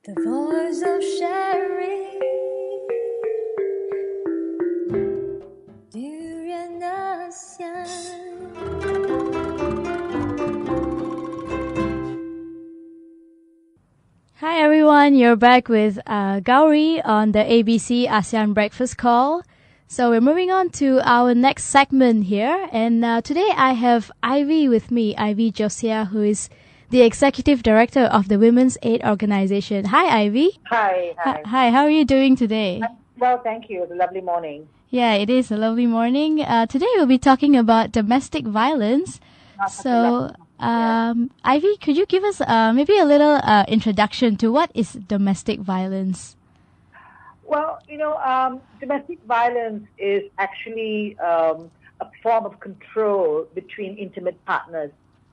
The voice of sharing, 旅人的香。Hi everyone, you're back with Gowri on the ABC ASEAN Breakfast Call. So we're moving on to our next segment here, and today I have Ivy with me, Ivy Josiah, who is the Executive Director of the Women's Aid Organization. Hi, Ivy. Hi. Hi, how are you doing today? Well, thank you. It's a lovely morning. Yeah, it is a lovely morning. Today we'll be talking about domestic violence. So, Ivy, could you give us maybe a little introduction to what is domestic violence? Well, domestic violence is actually a form of control between intimate partners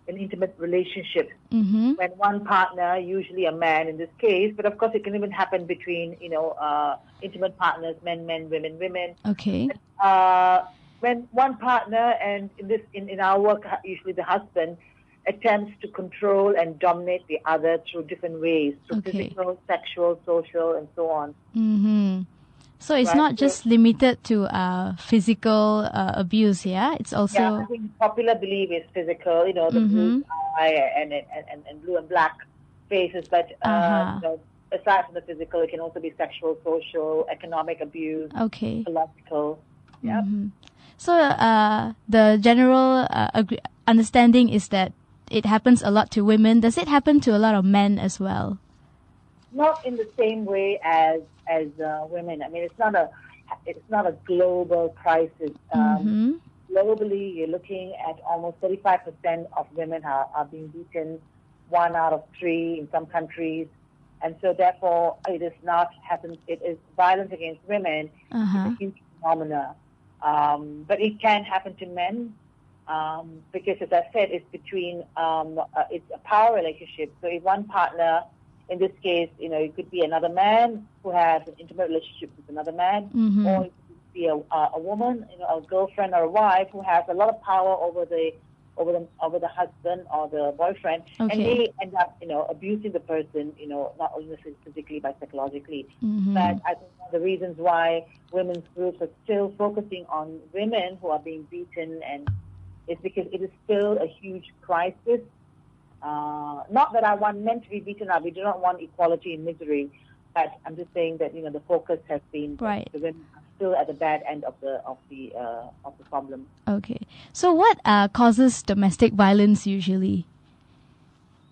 in intimate relationships. Mm-hmm. When one partner, usually a man in this case, but of course it can even happen between, intimate partners, men, women. Okay. When one partner, and in our work, usually the husband, attempts to control and dominate the other through different ways, through physical, sexual, social, and so on. Mm-hmm. So it's not just limited to physical abuse, yeah? It's also... Yeah, I think popular belief is physical, the blue eye and blue and black faces, but aside from the physical, it can also be sexual, social, economic abuse, psychological. Yeah. Mm-hmm. So the general understanding is that it happens a lot to women. Does it happen to a lot of men as well? Not in the same way as women. I mean, it's not a global crisis. Globally, you're looking at almost 35% of women are being beaten, 1 out of 3 in some countries, and so therefore it is not happens. It is violence against women. It's a huge phenomena, but it can happen to men. Because, as I said, it's between it's a power relationship. So if one partner, in this case, it could be another man who has an intimate relationship with another man, or it could be a woman, a girlfriend or a wife who has a lot of power over the husband or the boyfriend, and they end up, abusing the person, not only physically but psychologically. But I think one of the reasons why women's groups are still focusing on women who are being beaten and is because it is still a huge crisis. Not that I want men to be beaten up. We do not want equality in misery. But I'm just saying that the focus has been the women are still at the bad end of the problem. Okay. So what causes domestic violence usually?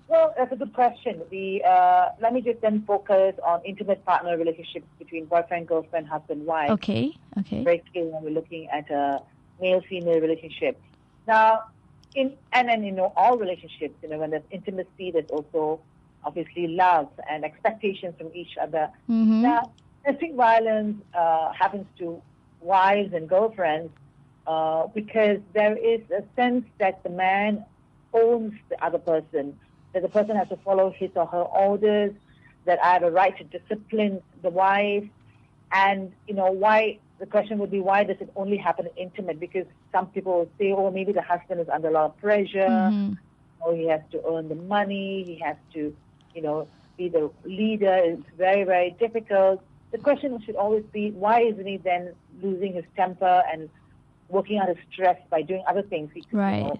Well, that's a good question. Let me just then focus on intimate partner relationships between boyfriend, girlfriend, husband, wife. Okay. Very clear when we're looking at a male-female relationship. Now, in all relationships, when there's intimacy, there's also obviously love and expectations from each other. Now, domestic violence happens to wives and girlfriends because there is a sense that the man owns the other person, that the person has to follow his or her orders, that I have a right to discipline the wife, and why. The question would be, why does it only happen in intimate? Because some people will say, oh, maybe the husband is under a lot of pressure, or he has to earn the money, he has to, be the leader. It's very, very difficult. The question should always be, why isn't he then losing his temper and working out his stress by doing other things? He could,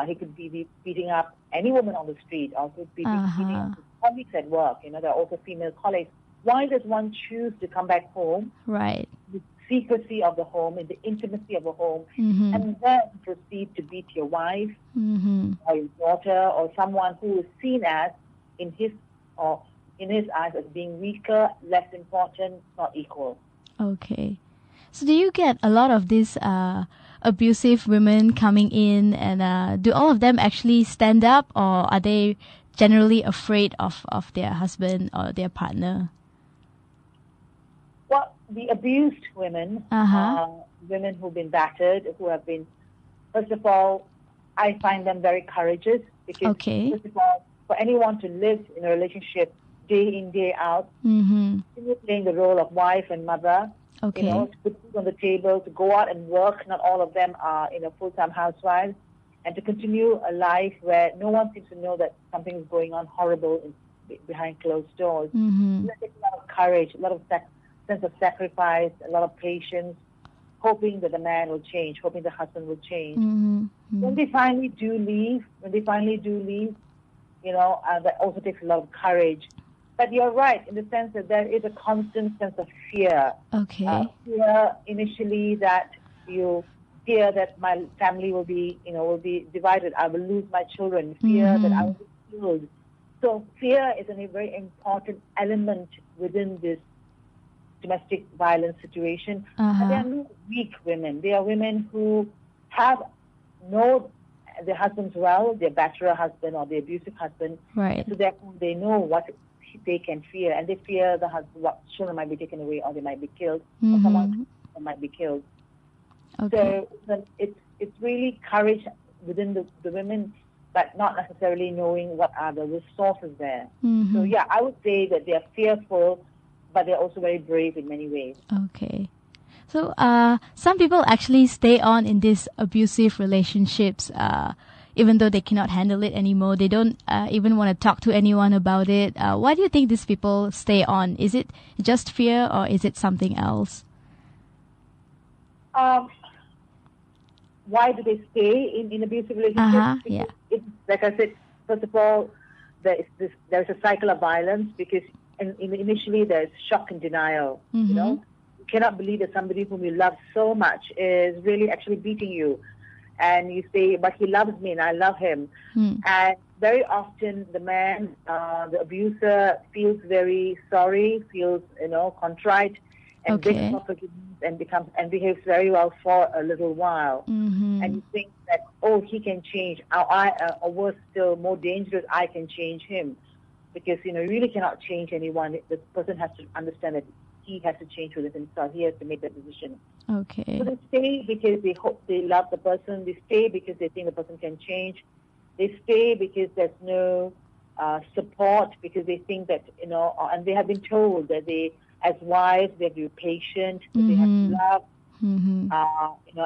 he could be beating up any woman on the street, or could be beating up his colleagues at work. There are also female colleagues. Why does one choose to come back home? Right. Secrecy of the home, in the intimacy of the home, and then proceed to beat your wife or your daughter or someone who is seen as in his eyes as being weaker, less important, not equal. Okay. So do you get a lot of these abusive women coming in, and do all of them actually stand up, or are they generally afraid of their husband or their partner? Well, the abused women, women who've been battered, who have been, first of all, I find them very courageous because, first of all, for anyone to live in a relationship day in, day out, playing the role of wife and mother, to put food on the table, to go out and work, not all of them are, full-time housewives, and to continue a life where no one seems to know that something is going on horrible behind closed doors. Mm-hmm. It takes a lot of courage, a lot of sense of sacrifice, a lot of patience, hoping that the man will change, hoping the husband will change. Mm-hmm. When they finally do leave, that also takes a lot of courage. But you're right in the sense that there is a constant sense of fear. Okay. Fear initially that you fear that my family will be divided. I will lose my children. Fear that I will be killed. So fear is a very important element within this domestic violence situation. And they are not weak women. They are women who know their husbands well, their bachelor husband or their abusive husband. Right. So therefore they know what they can fear, and they fear the husband, what children might be taken away, or they might be killed, or someone might be killed. Okay. So it's really courage within the women, but not necessarily knowing what are the resources there. So yeah, I would say that they are fearful, but they're also very brave in many ways. Okay. So some people actually stay on in these abusive relationships even though they cannot handle it anymore. They don't even want to talk to anyone about it. Why do you think these people stay on? Is it just fear or is it something else? Why do they stay in abusive relationships? Yeah. Like I said, first of all, there's a cycle of violence because initially there's shock and denial. You know, you cannot believe that somebody whom you love so much is really actually beating you, and you say, "But he loves me, and I love him." And very often, the man, the abuser, feels very sorry, feels contrite, and begs for forgiveness, and behaves very well for a little while. And you think that, oh, he can change. Or worse still, more dangerous, I can change him. Because, you really cannot change anyone. The person has to understand that he has to change within himself. He has to make that decision. Okay. So they stay because they hope they love the person. They stay because they think the person can change. They stay because there's no support, because they think that, and they have been told that they, as wives, they have to be patient, that they have to love.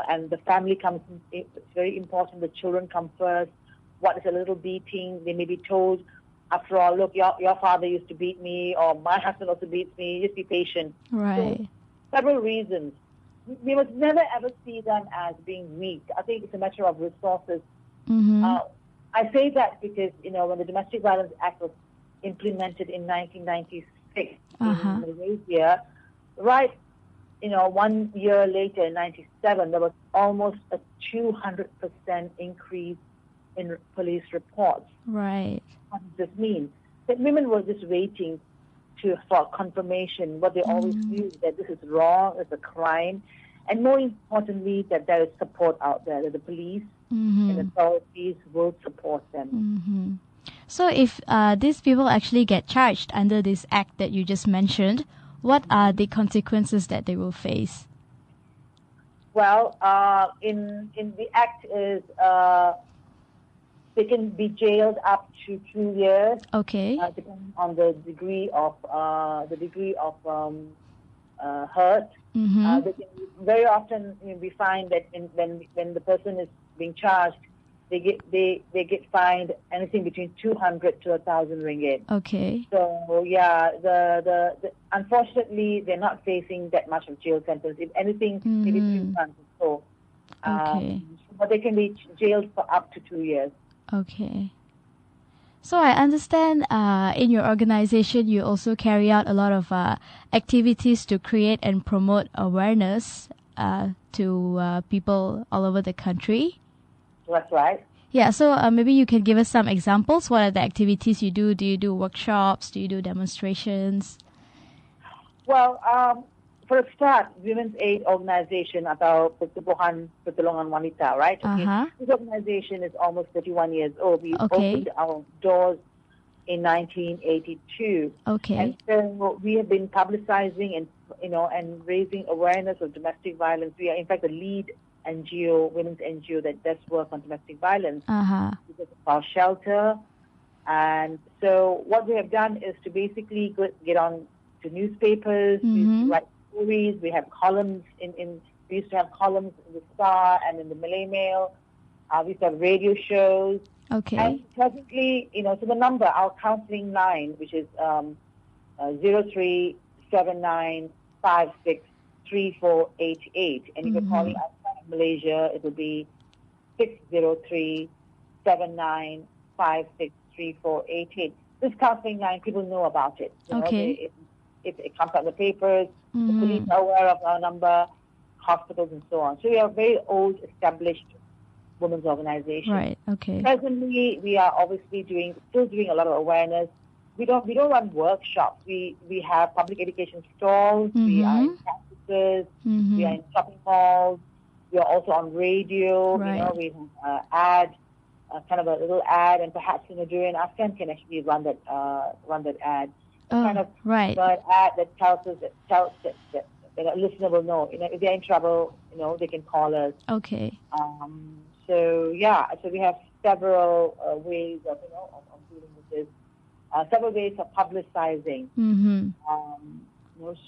And the family comes, it's very important, the children come first. What is a little beating? They may be told, after all, look, your father used to beat me, or my husband also beats me, just be patient. Right. So, several reasons. We must never ever see them as being weak. I think it's a matter of resources. I say that because, when the Domestic Violence Act was implemented in 1996 in Malaysia, right, 1 year later in 97, there was almost a 200% increase in police reports. Right. What does this mean? That women were just waiting for confirmation, what they always knew, that this is wrong, it's a crime, and more importantly, that there is support out there, that the police and authorities will support them. So if these people actually get charged under this act that you just mentioned, what are the consequences that they will face? Well, in the act is they can be jailed up to 2 years. Okay. Depending on the degree of hurt. They can, very often we find that when the person is being charged, they get fined anything between 200 to 1,000 ringgit. Okay. So yeah, the unfortunately they're not facing that much of jail sentence. If anything, maybe 3 months or so. Okay. But they can be jailed for up to 2 years. Okay. So I understand in your organization you also carry out a lot of activities to create and promote awareness to people all over the country. That's right. Yeah, so maybe you can give us some examples. What are the activities you do? Do you do workshops? Do you do demonstrations? Well, for a start, Women's Aid Organization atau Pertubuhan Pertolongan Wanita, right? Okay. This organization is almost 31 years old. We opened our doors in 1982. Okay. And so we have been publicizing and raising awareness of domestic violence. We are, in fact, the lead NGO, women's NGO that does work on domestic violence. Because of our shelter. And so what we have done is to basically get on to newspapers, we write stories, we have columns we used to have columns in the Star and in the Malay Mail. We used to have radio shows. Okay. And presently, so the number, our counseling line, which is 0379563488, and if you're calling outside of Malaysia, it will be 603-7956-3488. This counseling line, people know about it. Okay. It comes out in the papers. The police are aware of our number, hospitals and so on. So we are a very old, established women's organization. Right. Okay. Presently, we are obviously still doing a lot of awareness. We don't run workshops. We have public education stalls. We are in campuses. We are in shopping malls. We are also on radio. Right. We ad, kind of a little ad, and perhaps during ASEAN can actually run that ad. Right. An ad that tells that a listener will know. If they're in trouble, they can call us. Okay. So we have several ways of dealing with this. Several ways of publicizing.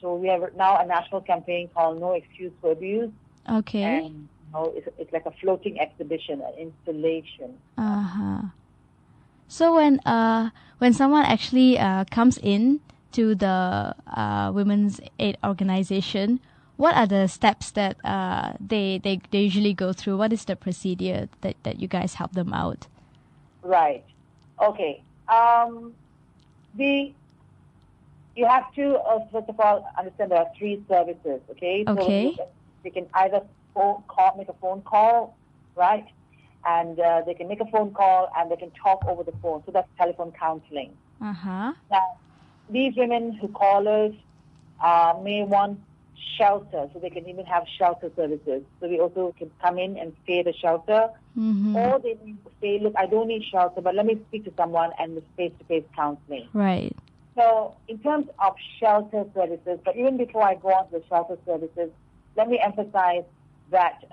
So we have now a national campaign called No Excuse for Abuse. Okay. And it's like a floating exhibition, an installation. So when someone actually comes in to the Women's Aid organization, what are the steps that they usually go through? What is the procedure that you guys help them out? Right. Okay. You have to first of all understand there are 3 services. Okay. Okay. So they can either make a phone call, right? And they can make a phone call and they can talk over the phone. So that's telephone counseling. Now, these women who call us may want shelter, so they can even have shelter services. So we also can come in and stay at the shelter, or they may say, look, I don't need shelter, but let me speak to someone and the face-to-face counseling. Right. So in terms of shelter services, but even before I go on to the shelter services, let me emphasize that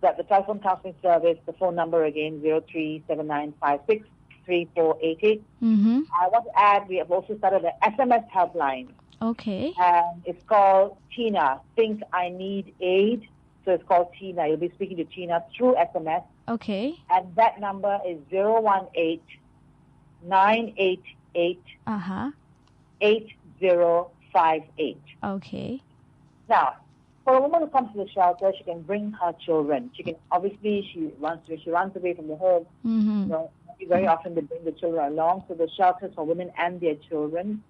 that the telephone counseling service, the phone number again, 0379563488. I want to add, we have also started an SMS helpline. Okay. And it's called Tina, Think I Need Aid. So it's called Tina. You'll be speaking to Tina through SMS. Okay. And that number is 018-988-8058. Okay. Now, for a woman who comes to the shelter, she can bring her children. She can she runs away from the home. Very often they bring the children along. So the shelters for women and their children.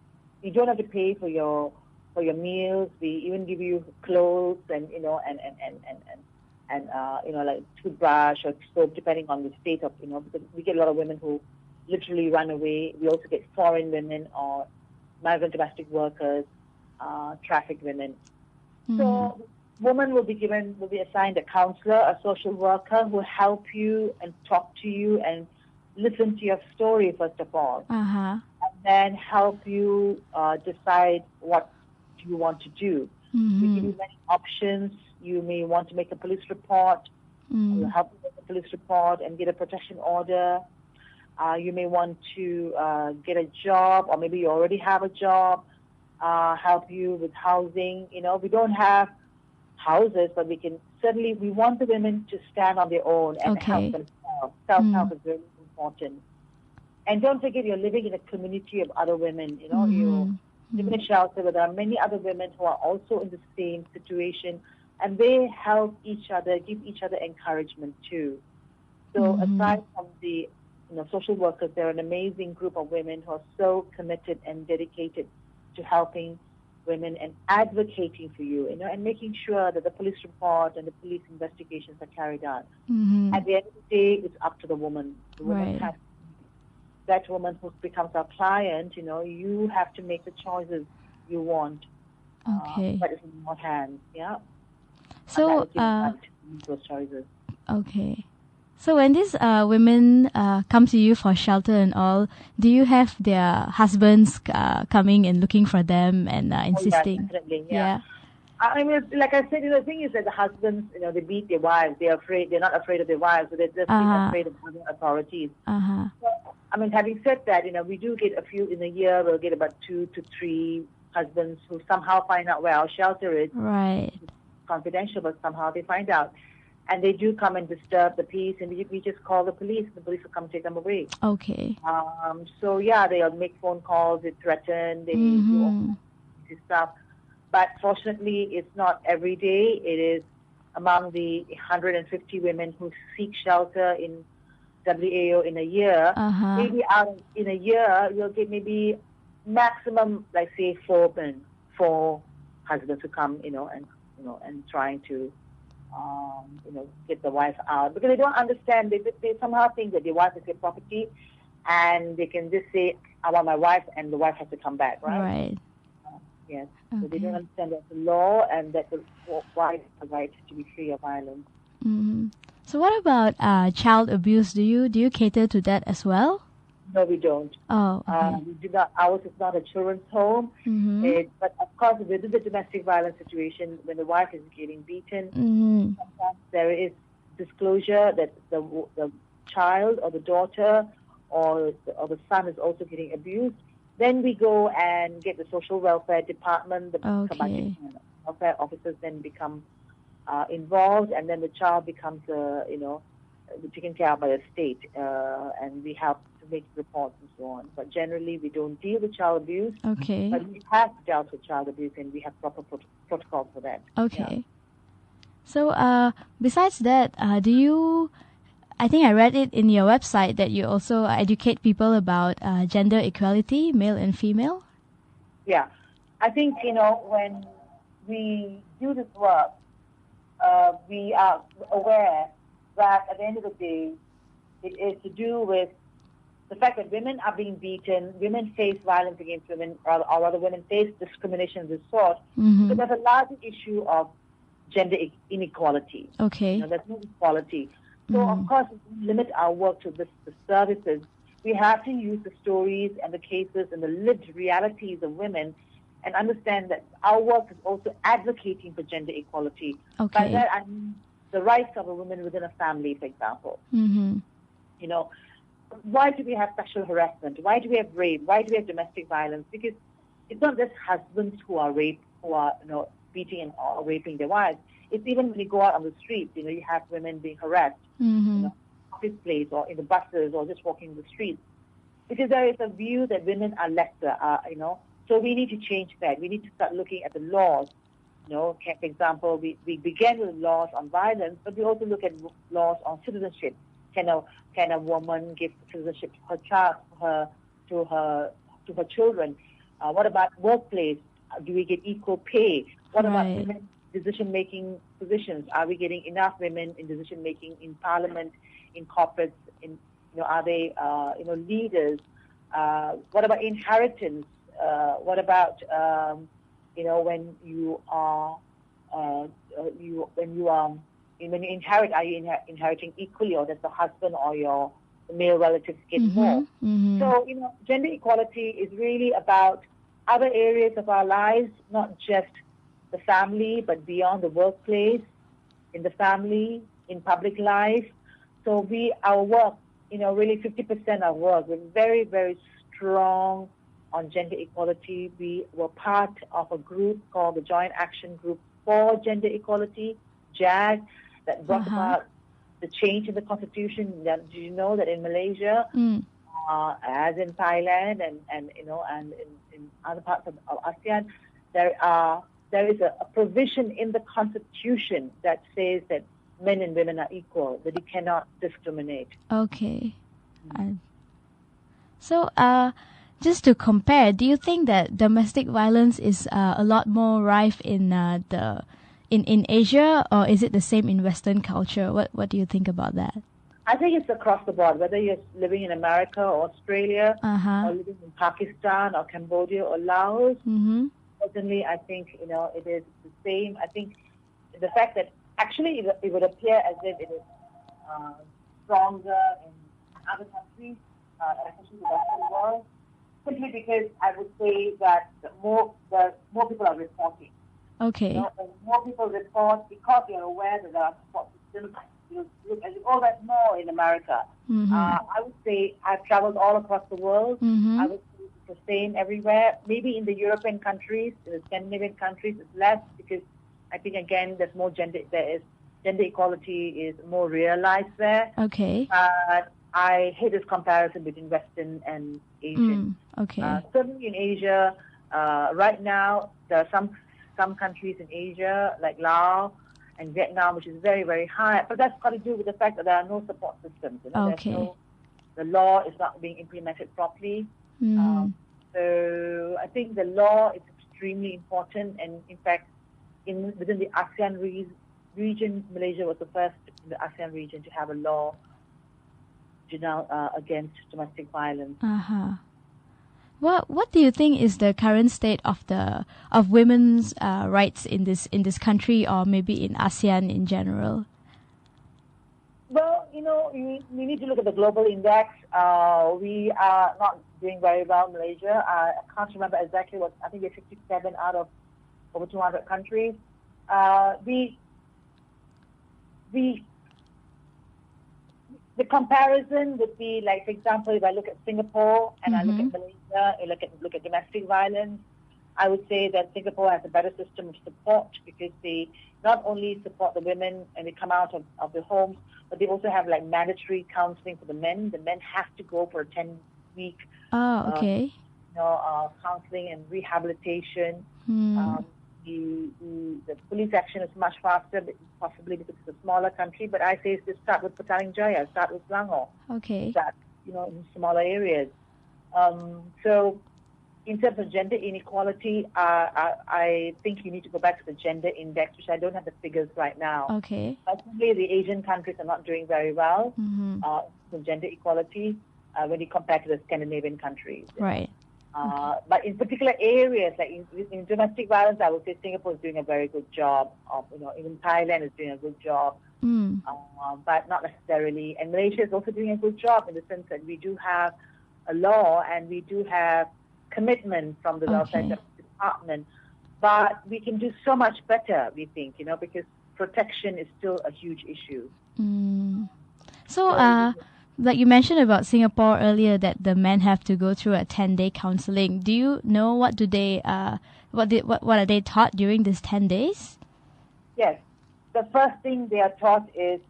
You don't have to pay for your meals. We even give you clothes and like toothbrush or soap, depending on the state of because we get a lot of women who literally run away. We also get foreign women or migrant domestic workers, trafficked women. So women will be assigned a counselor, a social worker who will help you and talk to you and listen to your story first of all, and then help you decide what you want to do. We give you many options. You may want to make a police report. We'll help you make a police report and get a protection order. You may want to get a job, or maybe you already have a job. Help you with housing. We don't have houses, but we want the women to stand on their own and help themselves. Self-help is very important. And don't forget, you're living in a community of other women. You live in a shelter where there are many other women who are also in the same situation, and they help each other, give each other encouragement too. So aside from the social workers, they're an amazing group of women who are so committed and dedicated to helping women and advocating for you, and making sure that the police report and the police investigations are carried out. At the end of the day, it's up to the woman. The woman has that woman who becomes our client. You have to make the choices you want. Okay. But it's in your hands. Yeah. So those choices. Okay. So when these women come to you for shelter and all, do you have their husbands coming and looking for them and insisting? Oh, definitely, yeah. I mean, like I said, the thing is that the husbands, they beat their wives. They're afraid. They're not afraid of their wives, so they're just afraid of other authorities. So, I mean, having said that, we do get a few in a year. We'll get about 2 to 3 husbands who somehow find out where our shelter is. Right. It's confidential, but somehow they find out. and they do come and disturb the peace, and we just call the police. The police will come take them away. Okay. So yeah, they'll make phone calls, they threaten, they do all this stuff. But fortunately, it's not every day. It is among the 150 women who seek shelter in WAO in a year. Maybe in a year, you'll get maybe maximum, like say, 4 husbands who come, and trying to, get the wife out, because they don't understand. They somehow think that the wife is their property, and they can just say, "I want my wife," and the wife has to come back, right? Right. Yes. Okay. So they don't understand that the law and that the wife has the right to be free of violence. Mm-hmm. So what about child abuse? Do you cater to that as well? No, we don't. Oh, okay. We do not. Ours is not a children's home. But of course, within the domestic violence situation, when the wife is getting beaten, sometimes there is disclosure that the child or the daughter or the son is also getting abused. Then we go and get the social welfare department, the combined welfare officers then become involved, and then the child becomes taken care of by the state, and we help to make reports and so on. But generally, we don't deal with child abuse. Okay. But we have dealt with child abuse, and we have proper protocols for that. Okay. Yeah. So, besides that, I think I read it in your website that you also educate people about gender equality, male and female. Yeah. I think, when we do this work, we are aware that at the end of the day, it is to do with the fact that women are being beaten, women face violence against women, or rather women face discrimination of this sort. So there's a larger issue of gender inequality. Okay. There's no equality. So, of course, if we limit our work to the services, we have to use the stories and the cases and the lived realities of women and understand that our work is also advocating for gender equality. Okay. By that, I mean the rights of a woman within a family, for example. Why do we have sexual harassment? Why do we have rape? Why do we have domestic violence? Because it's not just husbands who are beating and or raping their wives. It's even when you go out on the streets, you have women being harassed, office place or in the buses or just walking the streets. Because there is a view that women are lesser, So we need to change that. We need to start looking at the laws. For example, we began with laws on violence, but we also look at laws on citizenship. Can a woman give citizenship to her child, to her children? What about workplace? Do we get equal pay? What about women decision-making positions? Are we getting enough women in decision-making in parliament, in corporates? Are they leaders? What about inheritance? What about when you inherit, are you inheriting equally, or does the husband or your male relatives get more? So gender equality is really about other areas of our lives, not just the family, but beyond the workplace, in the family, in public life. So our work, really 50% of work, we're very, very strong on gender equality. We were part of a group called the Joint Action Group for Gender Equality, JAG, that brought about the change in the constitution. Do you know that in Malaysia, as in Thailand and in other parts of ASEAN, there is a provision in the constitution that says that men and women are equal, that you cannot discriminate. Okay. So, just to compare, do you think that domestic violence is a lot more rife in in Asia, or is it the same in Western culture? What do you think about that? I think it's across the board, whether you're living in America or Australia, or living in Pakistan or Cambodia or Laos. Certainly, I think it is the same. I think the fact that actually it would appear as if it is stronger in other countries, especially the Western world, simply because I would say that more people are reporting. Okay. More people report because they're aware that there are support systems. As you all that more in America. I would say I've traveled all across the world. I would say it's the same everywhere. Maybe in the European countries, in the Scandinavian countries, it's less because I think again there's more gender. There is gender equality is more realized there. Okay. I hate this comparison between Western and Asian. Okay. Certainly in Asia, right now, there are some countries in Asia, like Laos and Vietnam, which is very, very high. But that's got to do with the fact that there are no support systems. Okay. The law is not being implemented properly. So I think the law is extremely important. And in fact, within the ASEAN region, Malaysia was the first in the ASEAN region to have a law against domestic violence. What do you think is the current state of women's rights in this country, or maybe in ASEAN in general? Well, we need to look at the global index. We are not doing very well in Malaysia. I can't remember exactly what. I think we're 57 out of over 200 countries. The comparison would be like, for example, if I look at Singapore and I look at Malaysia, I look at domestic violence, I would say that Singapore has a better system of support because they not only support the women and they come out of the homes, but they also have like mandatory counseling for the men. The men have to go for a 10-week counseling and rehabilitation. The police action is much faster, possibly because it's a smaller country. But I say just start with Petaling Jaya, start with Selangor. Okay. Start, in smaller areas. So, in terms of gender inequality, I think you need to go back to the gender index, which I don't have the figures right now. Okay. Certainly, the Asian countries are not doing very well in gender equality when you compare to the Scandinavian countries. Right. But in particular areas, like in domestic violence, I would say Singapore is doing a very good job. Even Thailand is doing a good job, but not necessarily. And Malaysia is also doing a good job in the sense that we do have a law and we do have commitment from the welfare department. But we can do so much better, we think, because protection is still a huge issue. So, like you mentioned about Singapore earlier, that the men have to go through a 10-day counseling. Do you know what are they taught during these 10 days? Yes, the first thing they are taught is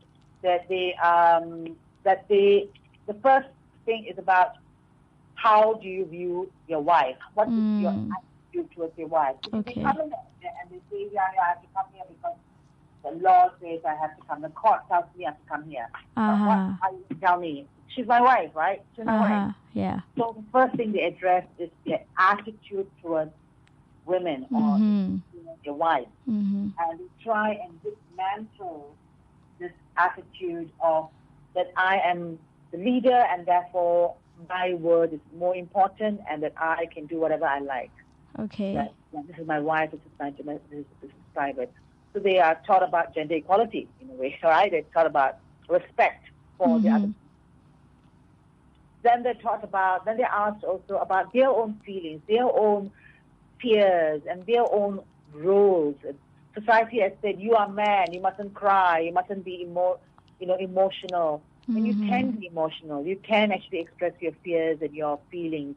that the first thing is about how do you view your wife? What is your attitude towards your wife? Okay. They come in and they say, I have to come here because the law says I have to come. The court tells me I have to come here. What are you tell me? She's my wife, right? She's my wife. Yeah. So the first thing they address is their attitude towards women or their wife. And they try and dismantle this attitude of that I am the leader and therefore my word is more important and that I can do whatever I like. Okay. That this is my wife, this is private. So they are taught about gender equality in a way, right? They're taught about respect for the other. Then they're asked also about their own feelings, their own fears, and their own roles. Society has said, you are man, you mustn't cry, you mustn't be emotional. And you can be emotional. You can actually express your fears and your feelings.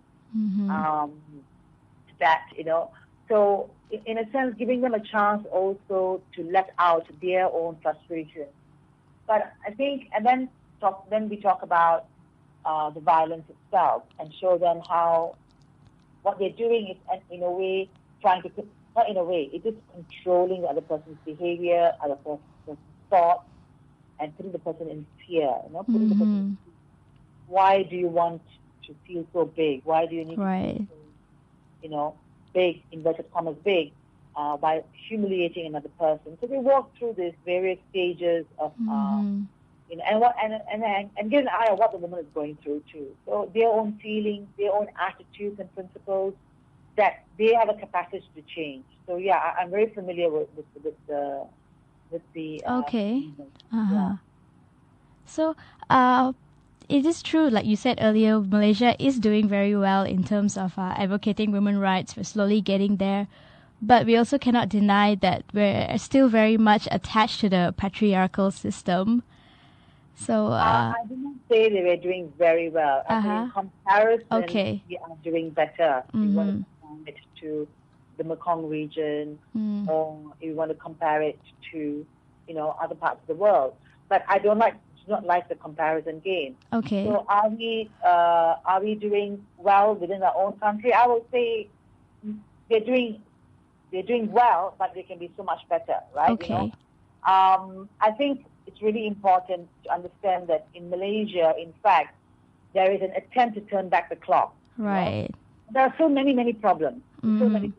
So in a sense, giving them a chance also to let out their own frustration. But I think, and then we talk about the violence itself and show them how what they're doing is in a way it is controlling the other person's behavior, other person's thoughts, and putting the person in fear. Putting the person in fear. Why do you want to feel so big? Why do you need to feel so, big, inverted commas, big, by humiliating another person? So we walk through these various stages of, and get an eye on what the woman is going through too. So their own feelings, their own attitudes and principles, that they have a capacity to change. So yeah, I'm very familiar with the. Okay. So, it is true, like you said earlier, Malaysia is doing very well in terms of advocating women's rights. We're slowly getting there. But we also cannot deny that we're still very much attached to the patriarchal system. So I didn't say they were doing very well. I think in comparison, we are doing better. We want to compare it to the Mekong region, or if you want to compare it to other parts of the world. But I do not like the comparison game. Okay. So are we doing well within our own country? I would say they're doing well, but they can be so much better, right? Okay. I think it's really important to understand that in Malaysia, in fact, there is an attempt to turn back the clock. Right. There are so many problems. So many problems.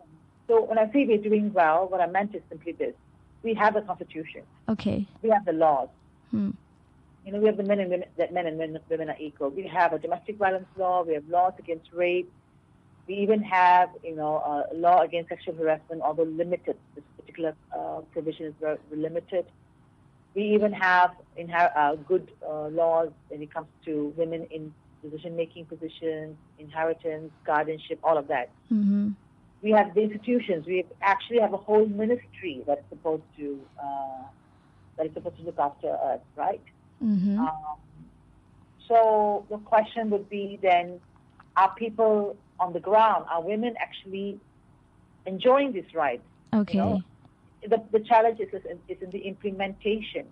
So when I say we're doing well, what I meant is simply this: we have a constitution. Okay. We have the laws. Hmm. We have the men and women, that men and women are equal. We have a domestic violence law. We have laws against rape. We even have, a law against sexual harassment, although limited. This particular provision is very limited. We even have good laws when it comes to women in decision-making positions, inheritance, guardianship, all of that. Mm-hmm. We have the institutions. We actually have a whole ministry that's supposed to look after us, right? Mm-hmm. So the question would be then, are people on the ground, are women actually enjoying these rights? Okay. The challenge is in the implementation,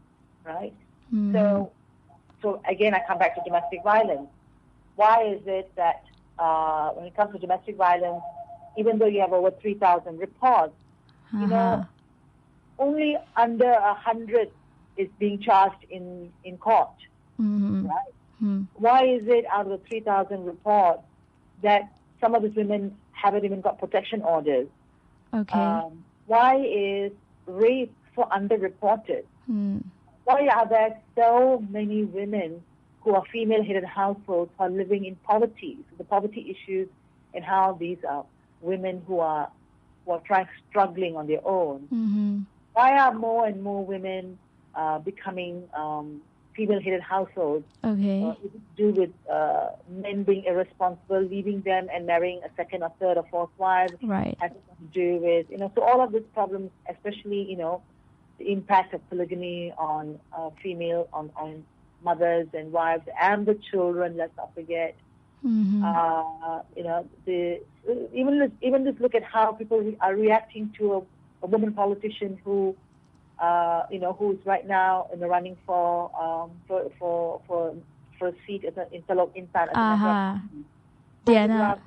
right? Mm-hmm. So again, I come back to domestic violence. Why is it that when it comes to domestic violence, even though you have over 3,000 reports, only under 100 is being charged in court, Mm-hmm. right? Mm-hmm. Why is it out of the 3,000 reports that some of these women haven't even got protection orders? Okay. Why is rape so underreported? Mm. Why are there so many women who are female-headed households who are living in poverty? So the poverty issues and how these are women who are struggling on their own. Mm-hmm. Why are more and more women becoming female-headed households? Okay. Is it to do with men being irresponsible, leaving them and marrying a second or third or fourth wife? Right. Has something to do with, so all of these problems, especially, the impact of polygamy on female, on mothers and wives and the children, let's not forget. Mm-hmm. Even just look at how people are reacting to a woman politician who who's right now in the running for a seat in Teluk Intan. Diana.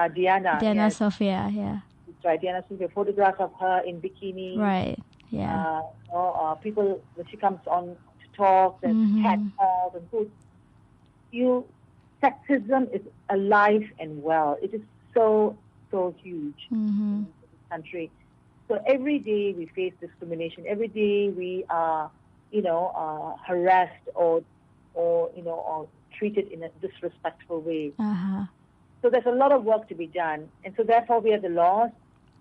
Diana. Diana Yes. Sophia. Yeah. That's right. Diana Sophia. Photograph of her in bikini. Right. Yeah. People when she comes on to talk, and cat calls and food. Sexism is alive and well. It is so huge in this country. So every day we face discrimination. Every day we are, harassed or treated in a disrespectful way. Uh-huh. So there's a lot of work to be done. And so therefore we have the laws,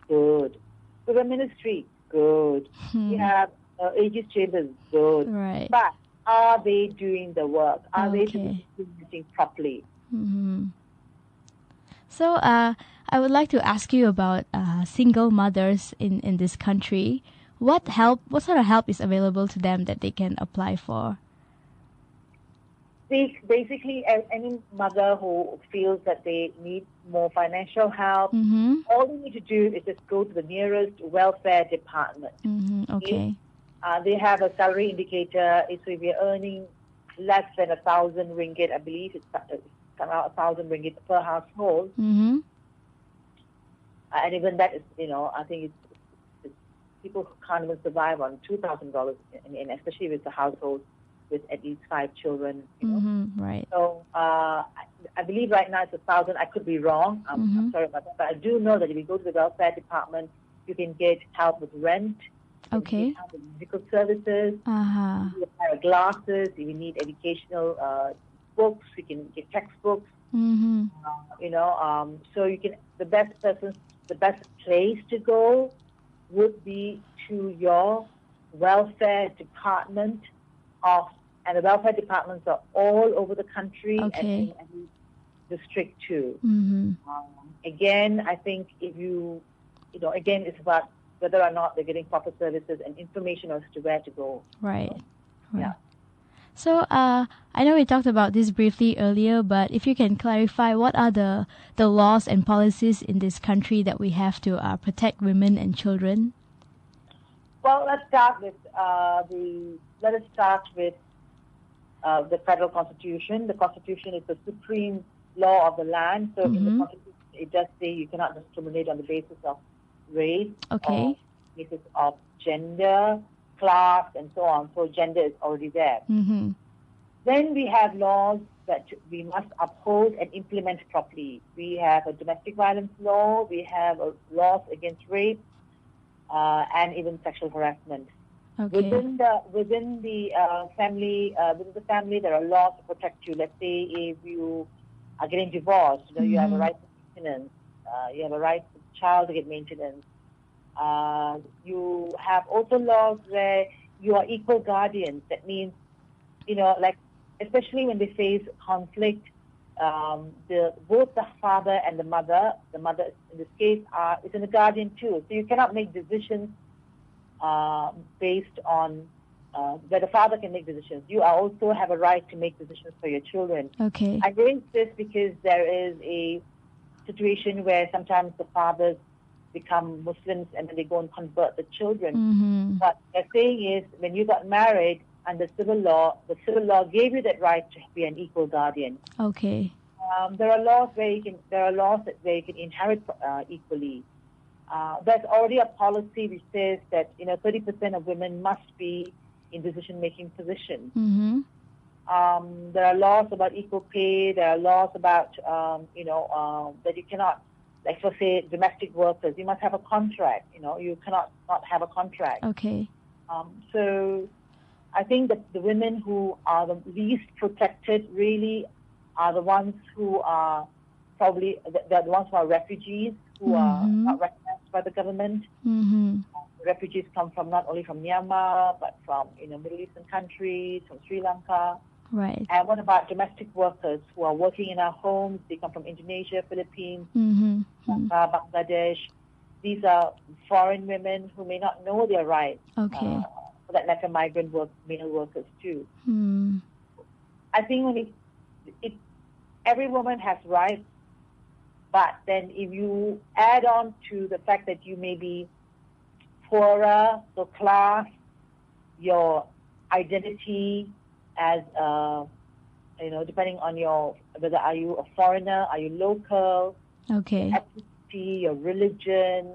good. We have a ministry, good. We have Aegis Chambers, good. Right. But are they doing the work? Are they doing this properly? Mm-hmm. So I would like to ask you about single mothers in this country. What sort of help is available to them that they can apply for? Basically, any mother who feels that they need more financial help, all they need to do is just go to the nearest welfare department. Mm-hmm. Okay. They have a salary indicator. So if you're earning less than 1,000 ringgit, I believe it's around 1,000 ringgit per household. Mm-hmm. And even that is, I think it's people who can't even survive on $2,000, and especially with the household with at least 5 children. Right. So I believe right now it's 1,000. I could be wrong. I'm sorry about that, but I do know that if you go to the welfare department, you can get help with rent. Okay. You can get help with medical services. Uh-huh. You can have glasses. If you need educational books, you can get textbooks. Mm-hmm. So you can the best place to go would be to your welfare department and the welfare departments are all over the country and district too. Mm-hmm. Again, I think if again, it's about whether or not they're getting proper services and information as to where to go. Right. Yeah. So I know we talked about this briefly earlier, but if you can clarify, what are the laws and policies in this country that we have to protect women and children? Well, let's start with the federal constitution. The constitution is the supreme law of the land. So in the constitution, it does say you cannot discriminate on the basis of race or basis of gender, class, and so on. So gender is already there. Then we have laws that we must uphold and implement properly. We have a domestic violence law. We have laws against rape and even sexual harassment. Within the family, there are laws to protect you. Let's say if you are getting divorced, you have a right to maintenance. You have a right for the child to get maintenance. You have also laws where you are equal guardians. That means, like especially when they face conflict, both the father and the mother in this case is in a guardian too. So you cannot make decisions based on where the father can make decisions. You also have a right to make decisions for your children. I raise this because there is a situation where sometimes the fathers become Muslims and then they go and convert the children. What they're saying is when you got married under civil law, the civil law gave you that right to be an equal guardian. There are laws where you can inherit equally. There's already a policy which says that 30% of women must be in decision-making positions. There are laws about equal pay. There are laws about that you cannot, like for say domestic workers, you must have a contract. You cannot not have a contract. So I think that the women who are the least protected really are the ones who are probably the ones who are refugees who are not recognized by the government. Refugees come from not only from Myanmar but from Middle Eastern countries, from Sri Lanka. And what about domestic workers who are working in our homes? They come from Indonesia, Philippines, Bangladesh. These are foreign women who may not know their rights. For that matter, migrant male workers too. I think every woman has rights, but then if you add on to the fact that you may be poorer, so class, your identity as depending on whether are you a foreigner, are you local, ethnicity, your religion,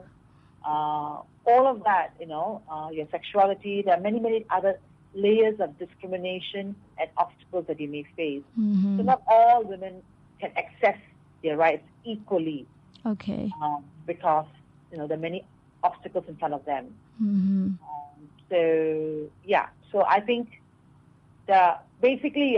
all of that, your sexuality. There are many other layers of discrimination and obstacles that you may face. So not all women can access their rights equally. Because there are many obstacles in front of them. So I think basically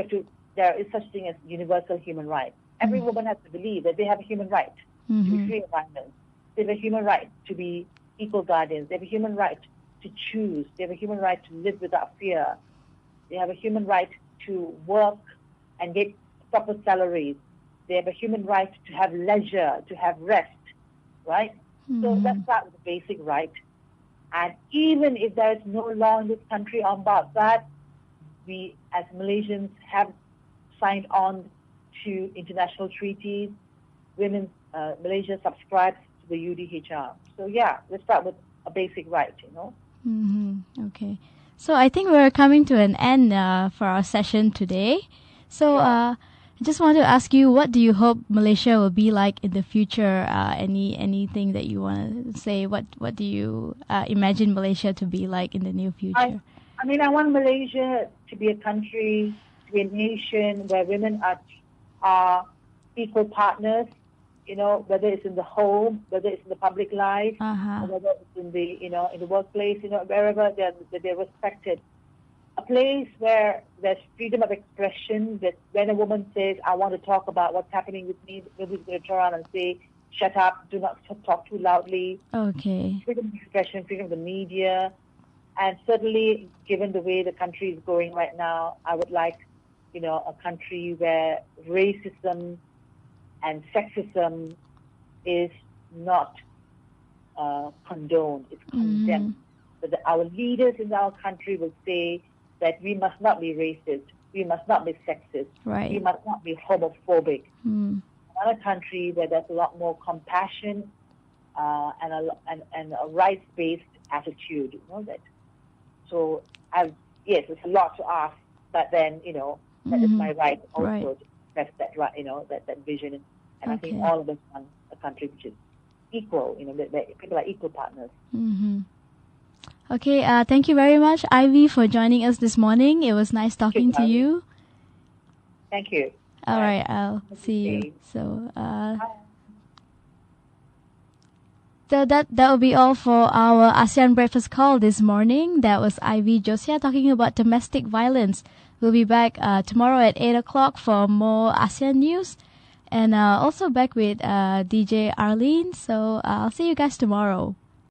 there is such thing as universal human rights. Every woman has to believe that they have a human right to be free of violence. They have a human right to be equal guardians. They have a human right to choose. They have a human right to live without fear. They have a human right to work and get proper salaries. They have a human right to have leisure, to have rest, right? So let's start with the basic right. And even if there is no law in this country about that, we as Malaysians have signed on to international treaties. Malaysia subscribes to the UDHR. So let's start with a basic right, So I think we're coming to an end for our session today. So I just want to ask you, what do you hope Malaysia will be like in the future? Anything that you want to say? What do you imagine Malaysia to be like in the near future? I want Malaysia to be a country, to be a nation where women are equal partners. Whether it's in the home, whether it's in the public life, or whether it's in the in the workplace, wherever they're respected. A place where there's freedom of expression, that when a woman says, I want to talk about what's happening with me, nobody's going to turn around and say, shut up, do not talk too loudly. Freedom of expression, freedom of the media. And certainly, given the way the country is going right now, I would like, a country where racism and sexism is not condoned, it's condemned. But our leaders in our country will say that we must not be racist, we must not be sexist, we must not be homophobic. Another country where there's a lot more compassion and a rights-based attitude, that So yes, it's a lot to ask, but then that is my right also to express that that vision, and I think all of us want a country which is equal. That people are equal partners. Mm-hmm. Okay, thank you very much, Ivy, for joining us this morning. It was nice talking to you. Thank you. All right, I'll see you. So, so that will be all for our ASEAN Breakfast Call this morning. That was Ivy Josiah talking about domestic violence. We'll be back tomorrow at 8 o'clock for more ASEAN news. And also back with DJ Arlene. So I'll see you guys tomorrow.